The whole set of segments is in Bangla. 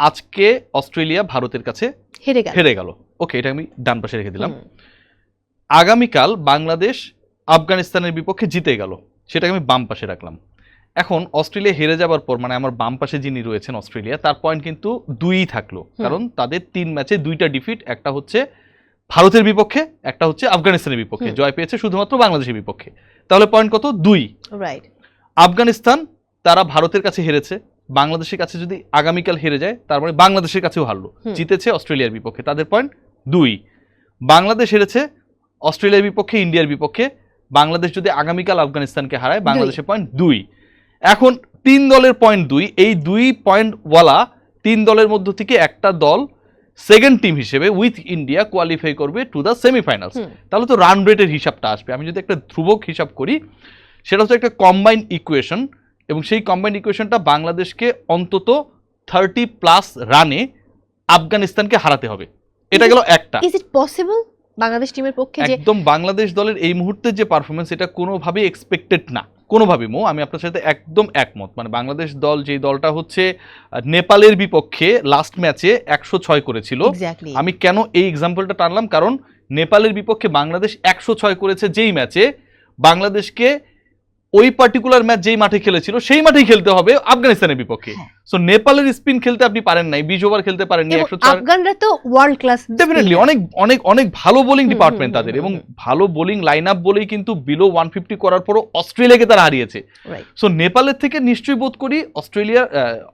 আজকে অস্ট্রেলিয়া ভারতের কাছে হেরে গেল, ওকে, এটা আমি ডান পাশে রেখে দিলাম। আগামীকাল বাংলাদেশ আফগানিস্তানের বিপক্ষে জিতে গেল, সেটাকে আমি বাম পাশে রাখলাম। এখন অস্ট্রেলিয়া হেরে যাবার পর, মানে আমার বাম পাশে যিনি রয়েছেন অস্ট্রেলিয়া, তার পয়েন্ট কিন্তু 2ই থাকলো, কারণ তাদের 3 ম্যাচে 2টা ডিফিট, একটা হচ্ছে ভারতের বিপক্ষে, একটা হচ্ছে আফগানিস্তানের বিপক্ষে, জয় পেয়েছে শুধুমাত্র বাংলাদেশের বিপক্ষে। তাহলে পয়েন্ট কত? 2। রাইট। আফগানিস্তান তারা ভারতের কাছে হেরেছে, বাংলাদেশের কাছে যদি আগামীকাল হেরে যায় তার মানে বাংলাদেশের কাছেও হারলো, জিতেছে অস্ট্রেলিয়ার বিপক্ষে, তাদের পয়েন্ট 2। বাংলাদেশ হেরেছে অস্ট্রেলিয়ার বিপক্ষে, ইন্ডিয়ার বিপক্ষে, বাংলাদেশ যদি আগামীকাল আফগানিস্তানকে হারায় বাংলাদেশের পয়েন্ট 2। এখন 3 দলের পয়েন্ট 2, এই 2 পয়েন্টওয়ালা 3 দলের মধ্য থেকে একটা দল সেকেন্ড টিম হিসেবে উইথ ইন্ডিয়া কোয়ালিফাই করবে টু দ্য সেমিফাইনালস। তাহলে তো রান রেটের হিসাবটা আসবে। আমি যদি একটা ধ্রুবক হিসাব করি, সেটা হচ্ছে একটা কম্বাইন ইকুয়েশন, এবং সেই কম্বাইন ইকুয়েশনটা বাংলাদেশকে অন্তত 30+ রানে আফগানিস্তানকে হারাতে হবে। এটা গেল একটা। ইজ ইট পসিবল বাংলাদেশ টিমের পক্ষে? যে একদম বাংলাদেশ দলের এই মুহূর্তে যে পারফরমেন্স, এটা কোনোভাবেই এক্সপেক্টেড না, কোনোভাবেই। আমি আপনার সাথে একদম একমত। মানে বাংলাদেশ দল, যেই দলটা হচ্ছে নেপালের বিপক্ষে লাস্ট ম্যাচে 106 করেছিল, আমি কেন এই এক্সাম্পলটা টানলাম, কারণ নেপালের বিপক্ষে বাংলাদেশ 106 করেছে যেই ম্যাচে, বাংলাদেশকে ওই পার্টিকুলার ম্যাচ যেই মাঠে খেলেছিল সেই মাঠেই খেলতে হবে আফগানিস্তানের বিপক্ষে। সো নেপালের স্পিন খেলতে আপনি পারেন নাই, 20 ওভার খেলতে পারেননি, 104। আফগানরা তো ওয়ার্ল্ড ক্লাস, ডেফিনেটলি অনেক অনেক অনেক ভালো বোলিং ডিপার্টমেন্ট তাদের, এবং ভালো বোলিং লাইন আপ বলেই কিন্তু বিলো 150 করার পরও অস্ট্রেলিয়াকে তারা হারিয়েছে। সো নেপালের থেকে নিশ্চয়ই বোধ করি অস্ট্রেলিয়া,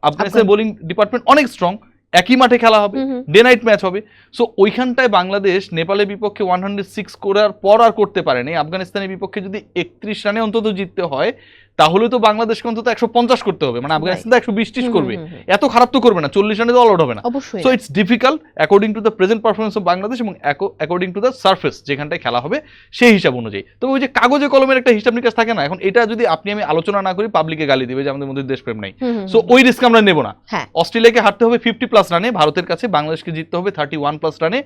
আফগানিস্তানের বোলিং ডিপার্টমেন্ট অনেক স্ট্রং, একই মাঠে খেলা হবে, ডে নাইট ম্যাচ হবে। সো ওইখানটায় বাংলাদেশ নেপালের বিপক্ষে 106 করার পর আর করতে পারেনি। আফগানিস্তানের বিপক্ষে যদি 31 রানে অন্তত জিততে হয়, তাহলে তো বাংলাদেশকে অন্তত 150 করতে হবে, মানে আফগানিস্তান 120 করবে, এত খারাপ তো করবে না, 40 রানে তো অল আউট হবে না। So it's difficult according to the present performance of Bangladesh, এবং অ্যাকর্ডিং টু দ্য সারফেস যেখানটায় খেলা হবে সেই হিসাব অনুযায়ী। তবে ওই যে কাগজে কলমের একটা হিসাব নিকাশ থাকে না, এখন এটা যদি আপনি আমি আলোচনা না করি, পাবলিকে গালি দিবে যে আমাদের মধ্যে দেশপ্রেম নাই। সো ওই রিস্ক আমরা নেব না। অস্ট্রেলিয়াকে হারতে হবে 50+ রানে ভারতের কাছে, বাংলাদেশকে জিততে হবে 31+ রানে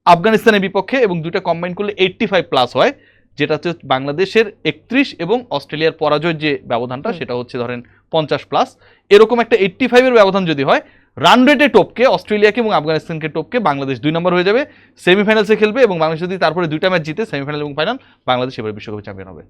আফগানিস্তানের বিপক্ষে, এবং দুইটা কম্বাইন করলে 85+ হয়, যেটা হচ্ছে বাংলাদেশের 31 এবং অস্ট্রেলিয়ার পরাজয়ের যে ব্যবধানটা সেটা হচ্ছে ধরেন 50+। এরকম একটা 85-এর ব্যবধান যদি হয়, রান রেটে টপকে অস্ট্রেলিয়াকে এবং আফগানিস্তানকে টপকে বাংলাদেশ 2 নম্বর হয়ে যাবে, সেমিফাইনালসে খেলবে, এবং বাংলাদেশ যদি তারপরে 2টা ম্যাচ জিতে সেমিফাইনাল এবং ফাইনাল, বাংলাদেশ এবার বিশ্বকাপে চ্যাম্পিয়ন হবে।